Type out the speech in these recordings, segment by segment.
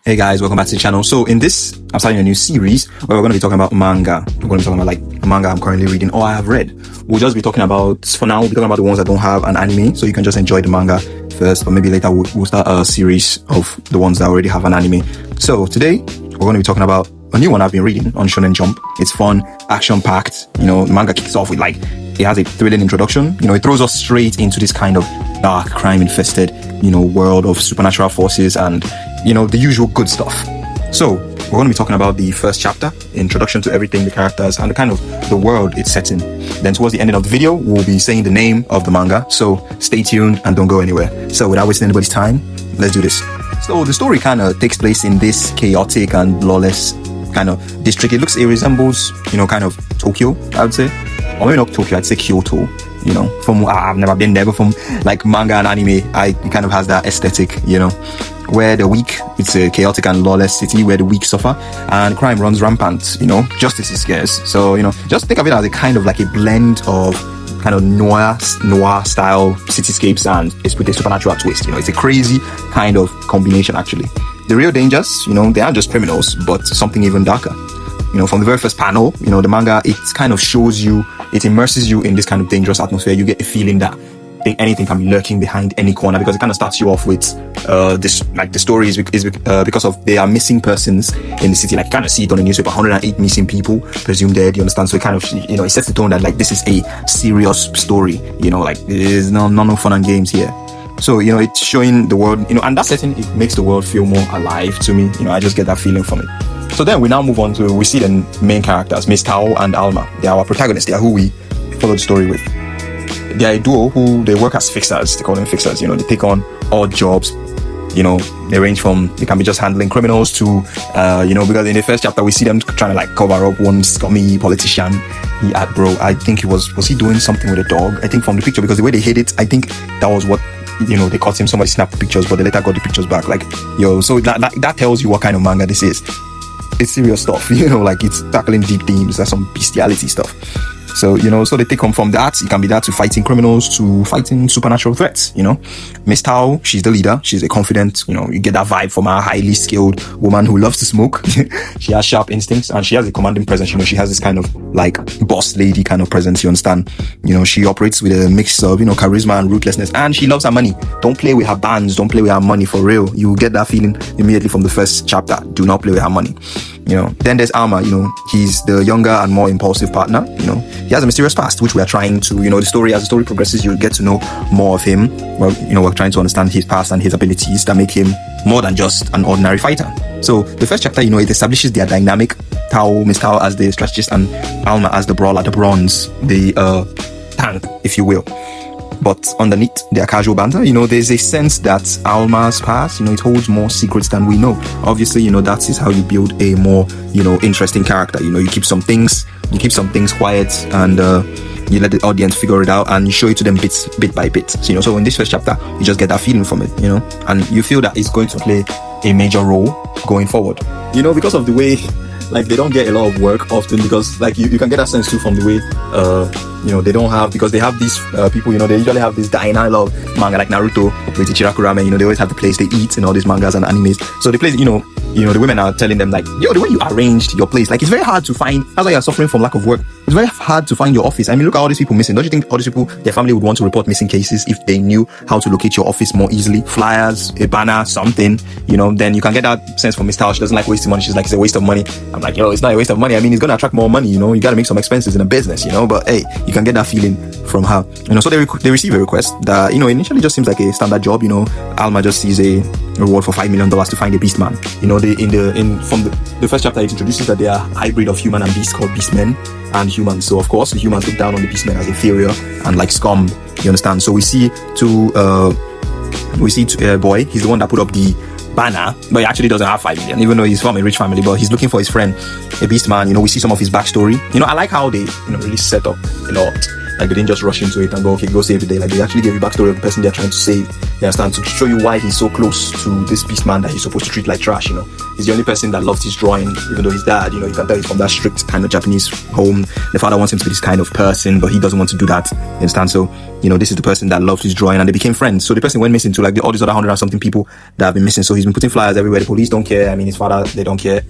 Hey guys, welcome back to the channel. So in this, I'm starting a new series where we're going to be talking about manga. We're going to be talking about like a manga I'm currently reading or I have read. We'll just be talking about, for now, we'll be talking about the ones that don't have an anime. So you can just enjoy the manga first, or maybe later we'll start a series of the ones that already have an anime. So today, we're going to be talking about a new one I've been reading on Shonen Jump. It's fun, action-packed. You know, the manga kicks off with it has a thrilling introduction. You know, it throws us straight into this kind of dark, crime-infested, world of supernatural forces and, the usual good stuff. So, we're going to be talking about the first chapter, introduction to everything, the characters, and the kind of the world it's set in. Then towards the end of the video, we'll be saying the name of the manga. So, stay tuned and don't go anywhere. So, without wasting anybody's time, let's do this. So, the story kind of takes place in this chaotic and lawless kind of district. It resembles, kind of Tokyo, I would say. Or maybe not Tokyo, I'd say Kyoto. From I've never been there, but from like manga and anime, it kind of has that aesthetic, where the weak, it's a chaotic and lawless city where the weak suffer and crime runs rampant, justice is scarce. So, just think of it as a kind of like a blend of kind of noir style cityscapes and it's with a supernatural twist. It's a crazy kind of combination actually. The real dangers, they aren't just criminals, but something even darker. From the very first panel, the manga, it kind of shows you, it immerses you in this kind of dangerous atmosphere. You get a feeling that anything can be lurking behind any corner, because it kind of starts you off with this, like the story is because of they are missing persons in the city. Like you kind of see it on the newspaper, 108 missing people presumed dead, you understand? So it kind of, it sets the tone that like this is a serious story, like there's no fun and games here. So, it's showing the world, and that setting, it makes the world feel more alive to me. I just get that feeling from it. So then we now move on to, we see the main characters, Miss Tao and Alma. They are our protagonists. They are who we follow the story with. They are a duo who, they work as fixers. They call them fixers. They take on odd jobs. They range from, they can be just handling criminals to, because in the first chapter, we see them trying to like cover up one scummy politician. I think was he doing something with a dog? I think from the picture, because the way they hid it, I think that was what, they caught him. Somebody snapped the pictures, but they later got the pictures back. Like, so that tells you what kind of manga this is. It's serious stuff, like it's tackling deep themes. That's some bestiality stuff. So, so they take on from that. It can be that to fighting criminals, to fighting supernatural threats, Miss Tao, she's the leader. She's a confident, you get that vibe from a highly skilled woman who loves to smoke. She has sharp instincts and she has a commanding presence. She has this kind of like boss lady kind of presence, you understand? She operates with a mix of, charisma and ruthlessness, and she loves her money. Don't play with her bands. Don't play with her money for real. You get that feeling immediately from the first chapter. Do not play with her money. Then there's Alma, he's the younger and more impulsive partner. He has a mysterious past, which we are trying to, as the story progresses, you'll get to know more of him. Well, we're trying to understand his past and his abilities that make him more than just an ordinary fighter. So the first chapter, it establishes their dynamic. Miss Tao as the strategist and Alma as the brawler, the bronze, the tank, if you will. But underneath their casual banter, there's a sense that Alma's past, it holds more secrets than we know. Obviously, that is how you build a more, interesting character. You keep some things quiet and you let the audience figure it out and you show it to them bit by bit. So in this first chapter, you just get that feeling from it, and you feel that it's going to play a major role going forward. Because of the way, like, they don't get a lot of work often, because like you can get that sense too from the way they don't have, because they have these people, they usually have this diner love manga like Naruto with Ichiraku Ramen. They always have the place they eat in all these mangas and animes. So the place, the women are telling them like, the way you arranged your place, like it's very hard to find. That's why you're suffering from lack of work. It's very hard to find your office. I mean, look at all these people missing. Don't you think all these people, their family would want to report missing cases if they knew how to locate your office more easily? Flyers, a banner, something, then you can get that sense from Miss Tao. She doesn't like wasting money. She's like, it's a waste of money. I'm like, it's not a waste of money. I mean, it's going to attract more money, you got to make some expenses in a business, but hey, you can get that feeling from her. So they receive a request that, initially just seems like a standard job. Alma just sees a reward for $5 million to find a beast man. From the first chapter, it introduces that they are a hybrid of human and beast called beastmen and humans. So of course the humans look down on the beastmen as inferior and like scum, you understand? So we see boy, he's the one that put up the banner, but he actually doesn't have 5 million, even though he's from a rich family, but he's looking for his friend, a beast man. We see some of his backstory. I like how they really set up a lot Like, they didn't just rush into it and go, okay, go save the day. Like, they actually gave you backstory of the person they're trying to save. You understand? To show you why he's so close to this beast man that he's supposed to treat like trash, you know. He's the only person that loves his drawing, even though his dad, you know, you can tell he's from that strict kind of Japanese home. The father wants him to be this kind of person, but he doesn't want to do that. You understand? So, you know, this is the person that loves his drawing, and they became friends. So the person went missing to like all these other 100 and something people that have been missing. So he's been putting flyers everywhere. The police don't care. I mean, his father, they don't care.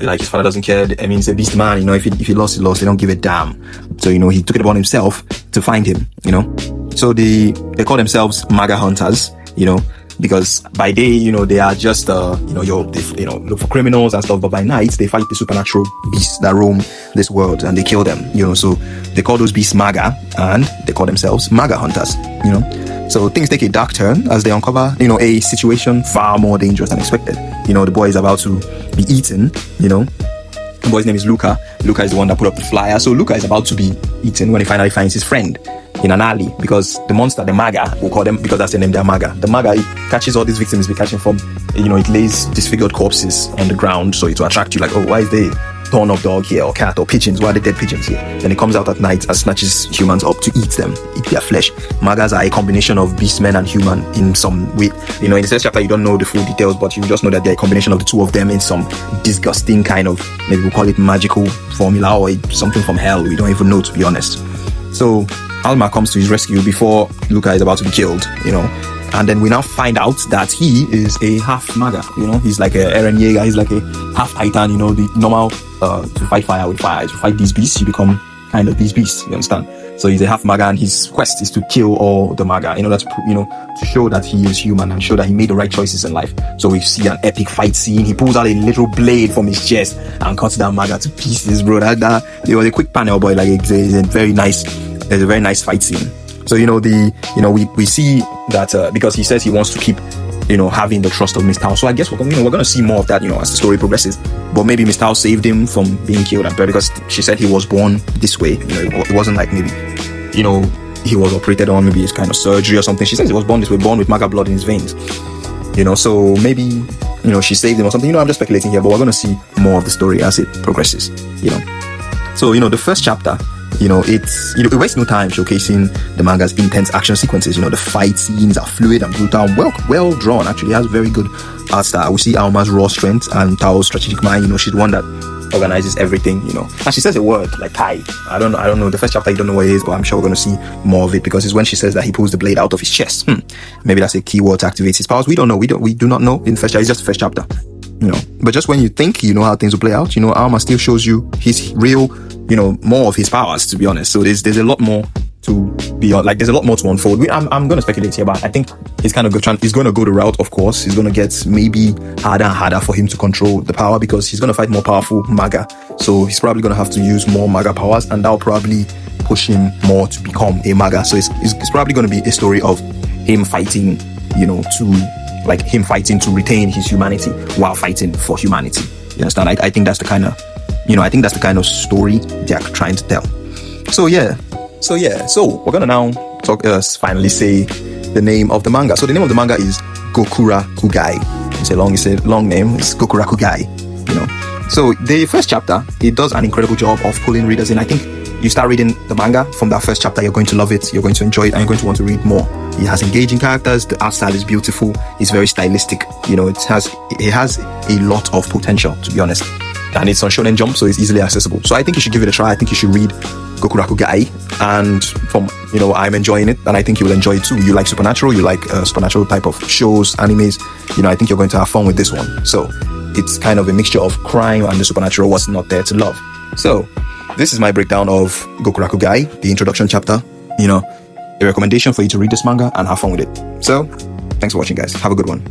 Like, his father doesn't care. I mean, he's a beast man, you know. If he lost, he lost. They don't give a damn. So, you know, he took it upon himself to find him, you know. So they call themselves Manga hunters, you know, because by day, you know, they are just you know, they look for criminals and stuff, but by night they fight the supernatural beasts that roam this world and they kill them, you know. So they call those beasts Maga, and they call themselves Manga hunters, you know. So things take a dark turn as they uncover, you know, a situation far more dangerous than expected. You know, the boy is about to be eaten, you know. The boy's name is Luca. Luca is the one that put up the flyer. So Luca is about to be eaten when he finally finds his friend in an alley, because the monster, the Maga, we'll call them, because that's the name, they're Maga. The Maga, it catches all these victims we're catching from, you know, it lays disfigured corpses on the ground, so it will attract you, like, oh, why is there torn up dog here, or cat, or pigeons? Why are the dead pigeons here? Then it comes out at night and snatches humans up to eat them, eat their flesh. Magas are a combination of beastmen and human in some way. You know, in the first chapter, you don't know the full details, but you just know that they're a combination of the two of them in some disgusting kind of, maybe we'll call it magical formula, or something from hell. We don't even know, to be honest. So Alma comes to his rescue before Luca is about to be killed, you know. And then we now find out that he is a half Maga, you know. He's like a Eren Yeager, he's like a half Titan, you know, the normal, to fight fire with fire. To fight these beasts, you become kind of these beasts, you understand? So he's a half Maga, and his quest is to kill all the Maga, in order to, you know, to show that he is human and show that he made the right choices in life. So we see an epic fight scene. He pulls out a literal blade from his chest and cuts that Maga to pieces, bro. It was a quick panel, boy. Like, it's a very nice fight scene. So, you know, we see that because he says he wants to keep, you know, having the trust of Miss Tao. So I guess we're going to see more of that, you know, as the story progresses. But maybe Miss Tao saved him from being killed, because she said he was born this way. You know, it wasn't like maybe, you know, he was operated on, maybe it's kind of surgery or something. She says he was born this way, born with Maga blood in his veins. You know, so maybe, you know, she saved him or something. You know, I'm just speculating here, but we're going to see more of the story as it progresses, you know. So, you know, the first chapter, you know, it wastes no time showcasing the manga's intense action sequences. You know, the fight scenes are fluid and brutal, well drawn. Actually, it has very good art style. We see Alma's raw strength and Tao's strategic mind. You know, she's the one that organizes everything, you know. And she says a word like Kai. I don't know. The first chapter, you don't know what it is, but I'm sure we're going to see more of it, because it's when she says that he pulls the blade out of his chest. Maybe that's a keyword to activate his powers. We don't know. We do not know in the first chapter. It's just the first chapter, you know. But just when you think you know how things will play out, you know, Alma still shows you his real, you know, more of his powers, to be honest. So there's a lot more to be on, like, there's a lot more to unfold. I'm going to speculate here, but I think he's kind of he's going to go the route, of course. He's going to get maybe harder and harder for him to control the power, because he's going to fight more powerful Maga. So he's probably going to have to use more Maga powers, and that'll probably push him more to become a Maga. So it's probably going to be a story of him fighting, you know, to retain his humanity while fighting for humanity. You understand? I think that's the kind of, you know, I think that's the kind of story they're trying to tell. So we're gonna now finally say the name of the manga. So the name of the manga is Gokurakugai. It's a long name. It's Gokurakugai, you know. So the first chapter, it does an incredible job of pulling readers in. I think you start reading the manga from that first chapter, you're going to love it, you're going to enjoy it, and you're going to want to read more. It has engaging characters, the art style is beautiful, it's very stylistic, you know, it has a lot of potential, to be honest. And it's on Shonen Jump, so it's easily accessible. So I think you should give it a try. I think you should read Gokurakugai, and from, you know, I'm enjoying it, and I think you will enjoy it too. You like supernatural, you like supernatural type of shows, animes, you know, I think you're going to have fun with this one. So it's kind of a mixture of crime and the supernatural, what's not there to love. So this is my breakdown of Gokurakugai, the introduction chapter, you know, a recommendation for you to read this manga and have fun with it. So thanks for watching, guys. Have a good one.